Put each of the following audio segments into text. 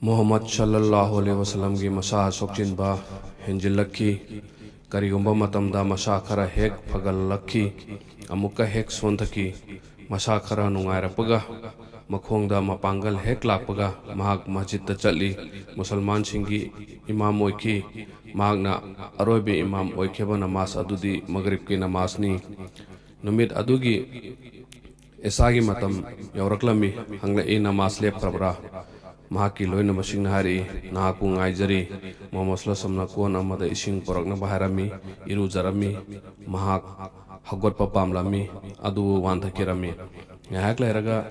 Muhammad sallallahu alaihi wasallam gi masa sokchinba henjilakki karigumba matamda masa khara hek phagalakki amuka hek sonthaki masa khara nungairapaga makhongda mapangal hek lakpaga mahak masjid ta chali musalman singi imam oiki mahakna aroibe imam oikheba namas adudi maghrib ki namas ni numit adugi esagi matam yauraklami hangla e namas lep prabra mahaki loina masing hari nahaku ngaijari Muhammad samna kon amada ising porakna baharami iru jarami mahak hagot papamlami adu wanthakirami ngahak leraga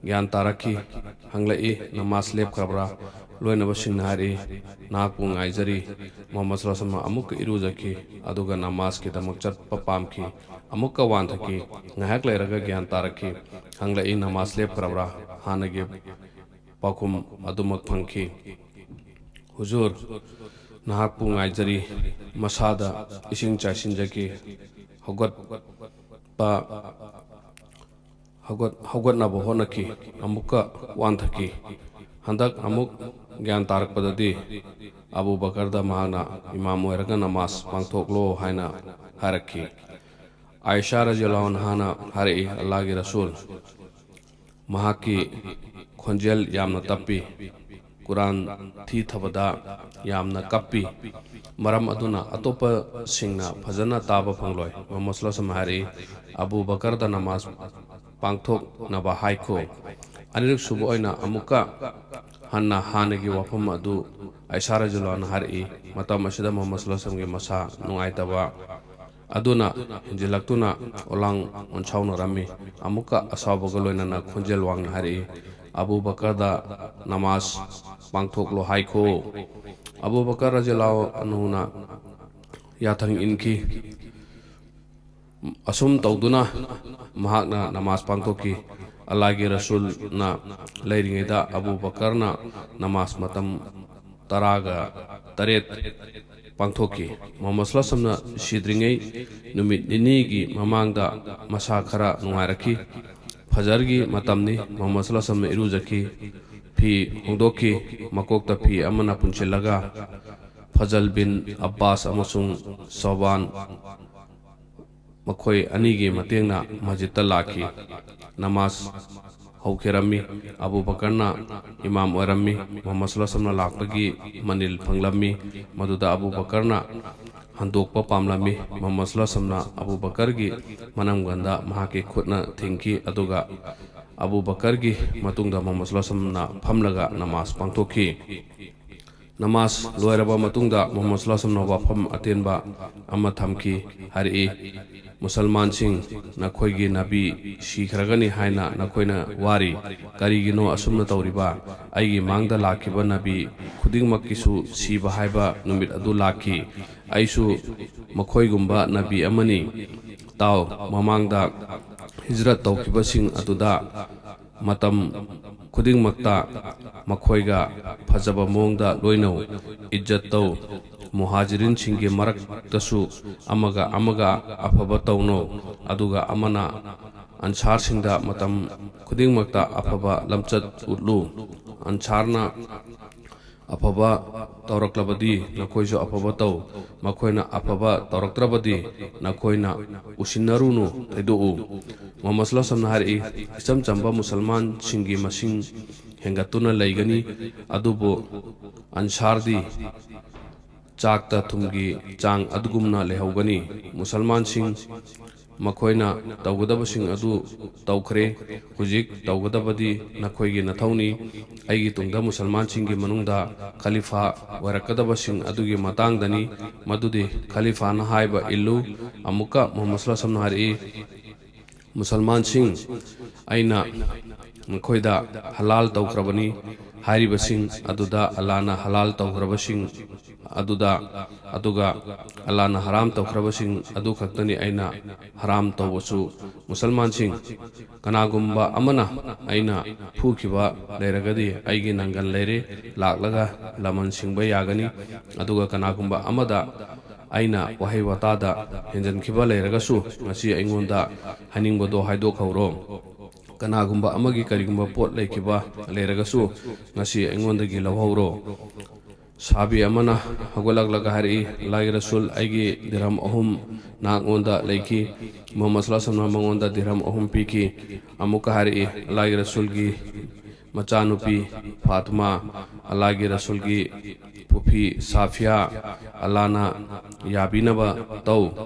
gyan taraki hangla e namas lep krabra loina basing hari nahaku ngaijari Muhammad samna amuk iru jaki aduga namas ki damak chat papamki amukka wanthaki ngahak leraga gyan taraki hangla e namas lep krabra hanage pakum adumak phangki huzur nahak pu ngaijari masada ising chaisin jaki hogot na bohonaki amukka wanthaki handak amuk gyan tarak padadi Abu Bakar da mahana imam oiraga namas pangthoklo haina harakki Aisha radhiyallahu anha hari Allah gi rasul mahaki khonjel yamna tappi Quran thi thabada yamna kappi maram aduna atopa singna phajana taba phangloi Muhammad sallallahu alaihi Abu Bakar da namaz pangthok na ba haiko anirik subu oina amuka hanna hanagi wafam adu Aisha radhiyallahu anha hari matam asida Muhammad sallallahu alaihi masa nungai taba aduna hinjilaktuna olang onchauna rami amuka asawabagaloina na khonjel wang hari Abu Bakar da namas pangthoklo haiko Abu Bakar radhiyallahu anhu na yathang inki asum tawduna mahakna namas pangthoki Allah gi rasul na leiringeda Abu Bakar na namas matam taraga taret pangthoki Muhammad sallallahu alaihi wasallam sidringai numit nini gi mamangda masa khara nungairaki Fajargi matamni Muhammad sallallahu alaihi wasallam irujaki phi hongdoki makokta phi amana punchilaga Fajal bin Abbas amasung Sauban makhoi anigi matengna masjidta laki namas haukerami Abu Bakarna imam oirami Muhammad sallallahu alaihi wasallam laktagi manil phanglami maduda Abu Bakarna handokpa pamlami Muhammad sallallahu alaihi wasallam Abu Bakar gi manam ganda mahake khutna thingki aduga Abu Bakar gi matungda Muhammad sallallahu alaihi wasallam phamlaga namas pangthoki namas loiraba matungda Muhammad sallallahu alaihi wasallam wafam atenba amma thamki hari musalman sing nakhoigi nabi shikragani haina nakhoina wari karigino asumna tawriba aigi mangda lakiba nabi khuding makkisu siba haiba numit adu laki aisu makhoigumba nabi amani taw mamangda hijrat tawkiba sing aduda matam khuding makta makhoiga phajaba mongda loinau izzat taw muhajirin singi marak tasu amaga afaba tawno aduga amana ansar singda matam khuding makta afaba lamchat utlu ansarna afaba tawraklabadi nakhoisu afaba taw makhoina afaba tawraktrabadi nakhoina usinarunu taidu Muhammad sallallahu alaihi wasallam hari isam chamba musalman singi masing hengatuna laigani adubo ansardi chakta thumgi chang adugumna lehogani musalman sing makhoina tawgadaba sing adu tawkhre hujik tawgadabadi nakhoigi nathawni aigi tungda musalman singi manungda khalifa warakadaba sing adugi matangdani madudi khalifa na haiba illu amuka Muhammad sallallahu alaihi wasallam hari musalman sing aina makhoida halal tawkrabani hairiba sing aduda alana halal tawkraba sing aduda aduga alana haram tawkraba sing adu khaktani aina haram tawwasu musalman sing kanagumba amana aina phukiba leiragadi aigi nangan leire laklaga laman singba yagani aduga kanagumba amada aina wahai watada henjan khiba leiragasu ngasi aingonda haningodo haidok hawro Kanagumba amagi karigumba pot lekiba leragasu ngasi engondagi lawhoro sabi amana hagolaglaga hari Allahi Rasul aigi dirham ahum nagonda leki Muhammad sallallahu alaihi wasallam mangonda dirham ahum piki amuka hari Allahi Rasul gi machanupi Fatima Allahi Rasul gi pupi Safia Alana yabinaba tau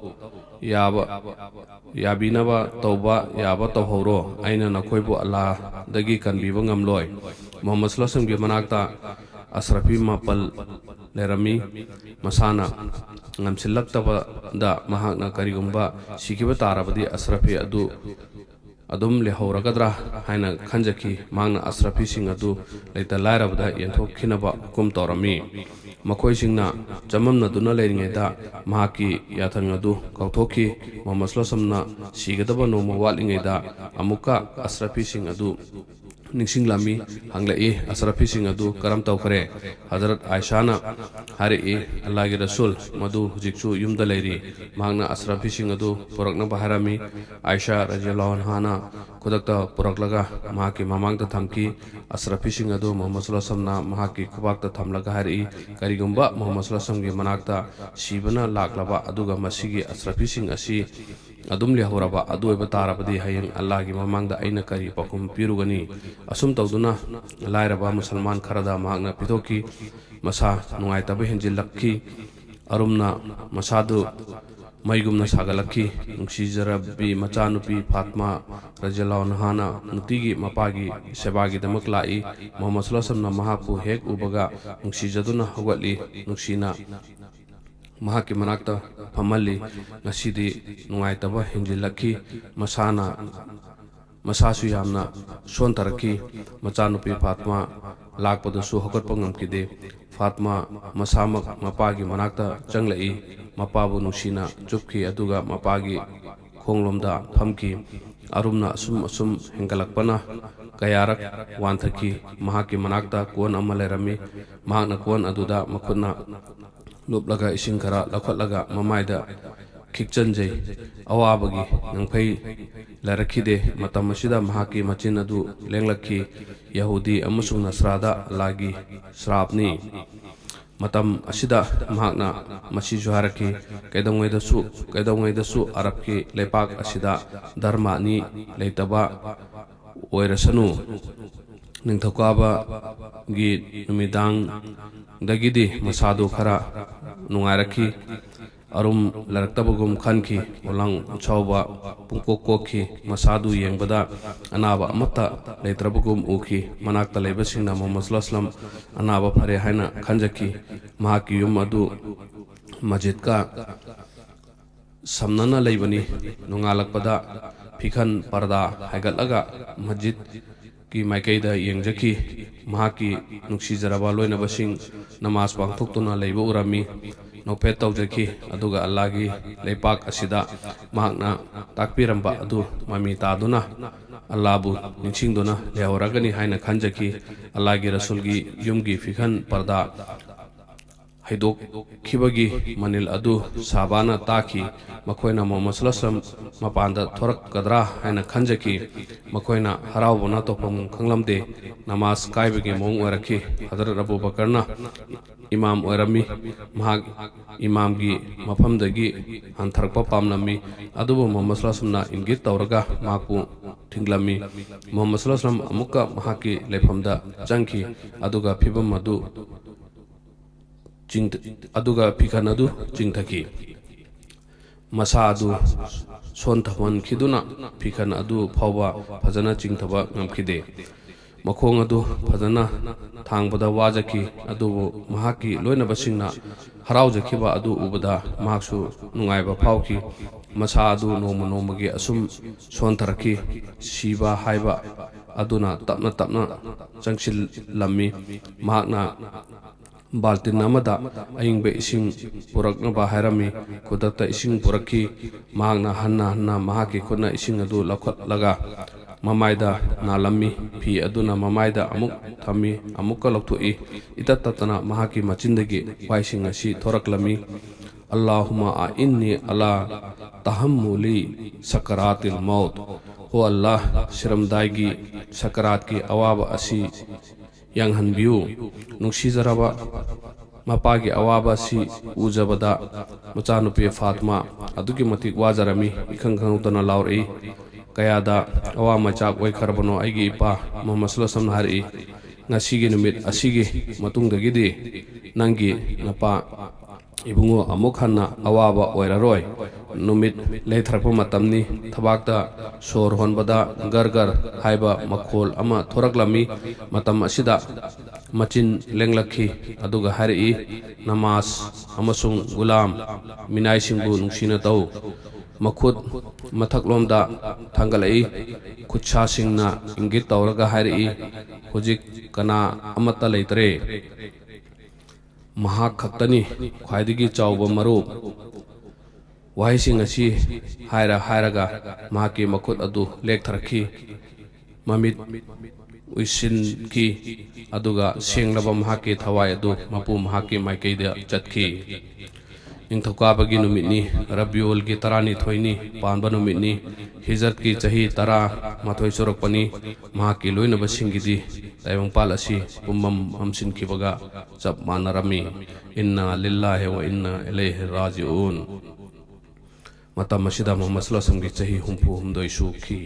yabinaba tauba yaba tauhoro aina nakoibu Allah dagi kanbiba ngamloi Muhammad sallallahu alaihi wasallam gi manakta Asrafi mapal lerami masana ngamsillaktaba da mahakna karigumba sikiba tarabadi Asrafi adu adum lehawragadra haina khanjaki mangna Asrafi sing adu leita lairabada yenthokhinaba hukum torami makoi singna jamamna duna leringeda mahaki yathang adu kauthokhi Muhammad sallallahu alaihi wasallam sigadaba noma walingeda amuka Asrafi sing adu Ningsing lami hanglai Asrafi sing adu karam tawkare Hazrat Aisha na hari Allahi Rasul madu hujiksu yumda leiri magna Asrafi sing adu purakna baharami Aisha radhiyallahu anha kudakta puraklaga mahaki mamangta thamki Asrafi sing adu Muhammad sallallahu alaihi wasallam mahaki khubakta thamlaga hari karigumba Muhammad sallallahu alaihi wasallam gi manakta sibana laklaba aduga masigi Asrafi sing asi adum lehoraba adu eba tarabadi hayang Allah gi mamangda aina kari pakum pirugani asum tawduna lairaba musalman kharada magna pitoki masa nungai tabe henjil lakki arumna masadu maigumna sagalakki nungsi jarabi machanupi Fatma radhiyallahu anha nutigi mapagi sebagi damak lai Muhammad sallallahu alaihi wasallam mahapu hek ubaga nungsi jaduna hawali nungsina mahaki manakta famali ngasidi nungaitaba hinjilaki masana masasu yamna sontaraki machanupi Fatma lakpadasu hokatpa ngamkide Fatma masamak mapagi manakta changlai mapabu nungsina chupki aduga mapagi khonglomda phamki arumna asum hengalakpana kayarak wanthaki mahaki manakta kuan amalerami mahakna kuan aduda makhutna luplaga ising khara lakhatlaga mamaida khikchanjai awabagi nangphai larakhide matam asida mahaki machin adu lenglakhi Yahudi amasung Nasrada lagi srapni matam asida mahakna masi juharaki kaidongaidasu arabki lepak asida dharma ni leitaba oirasanu ningthokaba gi numidang dagidi masadu khara nungairaki arum laraktabagum khanki olang chawba pungkokki masadu yengbada anaba amata leitrabagum uki manakta leibasingna Muhammad sallallahu alaihi wasallam anaba phare haina khanjaki mahaki yum adu masjidka samnana leibani nungalakpada fikhan parda haigatlaga masjid ki maikaida yengjaki mahaki nungsi jaraba loina basing namaz pangthoktuna leiba urami nopet tawjaki aduga Allahgi leipak asida mahakna takpiramba adu mami taduna Allahu ningsingduna lehoragani haina khanjaki Allahgi Rasulgi yumgi fikhan parda haidok khibagi manil adu sabana taki makoina Muhammad sallallahu alaihi wasallam mapanda thorak kadra haina khanjaki makoina harawbona topam khanglamde namaz kaibagi mong waraki Hazrat Abu Bakarna imam oirami mahag imam gi mafamdagi hantarpa pamnami adubu Muhammad sallallahu alaihi wasallam ingit tawraga maku thinglami Muhammad sallallahu alaihi wasallam amuka mahaki lefamda jangki aduga phibam madu aduga pikhanadu jingthaki masa adu sonthaman khiduna pikhan adu phawba phajana jingthaba ngamkhide makhong adu phajana thangbada wajaki adu mahaki loina basingna haraujakhiba adu ubada mahaksu nungaiba phawki masa adu nomagi asum sontharaki siba haiba aduna tapna changsil lammi mahakna baltin namada aingbe ising purakna baharami kudakta ising puraki mahakna hanna mahaki khuna ising adu lakhat laga mamaida nalami phi aduna mamaida amuk thami amukka lokthui itattatana mahaki machindagi waising asi thoraklami Allahumma a'inni ala tahammuli sakaratil maut हो अल्लाह शिरमदाई सकरात की अवाब असी यांगहनबियु नुंसीजरबा मपागी अवाब असी उजबदा मचानुपी फातिमा अदुगी मतिक वाजरमी इखंग खंगतना लाउरई कयादा अवा मचाक ओइखरबनो आइगी इपा मोहम्मद सल्लल्लाहु अलैहि हरि ngasiगी नुमित असिगी मतुंगदगिदी नंगी नपा इबुंगो अमुक हन्ना अवाबा ओइररोय नुमित लेथरप मतमनी थबाकता सोर होनबदा गरगर हाइबा मखोल अमा थोरकलमी मतम असिदा मचिन लेंगलखी अदुगा हरि नमाज अमसुंग गुलाम मिनाई सिंगबु नुंसिना तौ मखुद मथकलोमदा थांगलई खुच्छा सिंगना इंगित तौरगा हरि हुजिक कना अमता लेतरे महाक खक्तनी ख्वाइदगी चाउब मरूप वाहिसिंग असी हायरगा महाकी मखुद अदु लेखथरखी ममित उइसिन की अदुगा सेंगलबा महाकी थवाय अदु मपु महाकी माइकैदा चतखी निंथौकाबगी नुमितनी रबिउल की तरानी थोइनी पानबा नुमितनी हिजरत की चही तरा माथोय सुरकपनी महाकी लोइनबा सिंगिदी ताइबंगपाल असी पुम्मम हमसिनखिबगा चप मानरमी इन्ना लिल्लाहि व इन्ना इलैहि राजिऊन मतम असिदा मोहम्मद सल्लल्लाहु अलैहि वसल्लम की चही हुंफु हुमदोय सुखी।